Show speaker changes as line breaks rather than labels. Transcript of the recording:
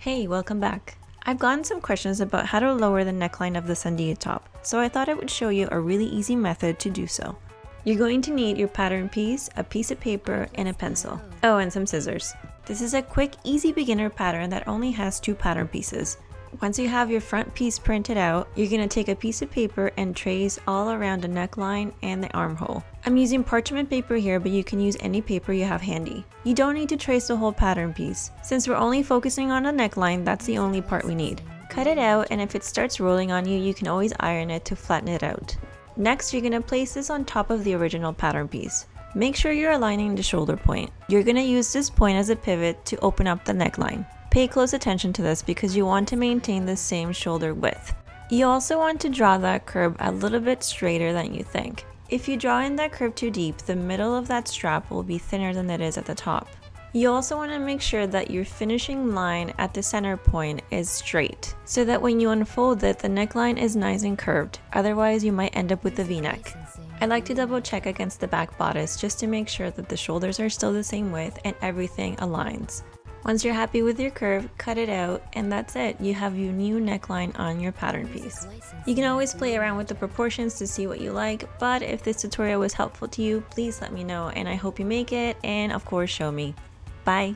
Hey, welcome back. I've gotten some questions about how to lower the neckline of the Sandia top, so I thought I would show you a really easy method to do so. You're going to need your pattern piece, a piece of paper, and a pencil. Oh, and some scissors. This is a quick, easy beginner pattern that only has 2 pattern pieces. Once you have your front piece printed out, you're going to take a piece of paper and trace all around the neckline and the armhole. I'm using parchment paper here, but you can use any paper you have handy. You don't need to trace the whole pattern piece. Since we're only focusing on the neckline, that's the only part we need. Cut it out, and if it starts rolling on you, you can always iron it to flatten it out. Next, you're going to place this on top of the original pattern piece. Make sure you're aligning the shoulder point. You're going to use this point as a pivot to open up the neckline. Pay close attention to this because you want to maintain the same shoulder width. You also want to draw that curve a little bit straighter than you think. If you draw in that curve too deep, the middle of that strap will be thinner than it is at the top. You also want to make sure that your finishing line at the center point is straight, so that when you unfold it, the neckline is nice and curved. Otherwise, you might end up with a V-neck. I like to double check against the back bodice just to make sure that the shoulders are still the same width and everything aligns. Once you're happy with your curve, cut it out, and that's it. You have your new neckline on your pattern piece. You can always play around with the proportions to see what you like, but if this tutorial was helpful to you, please let me know, and I hope you make it, and of course show me. Bye!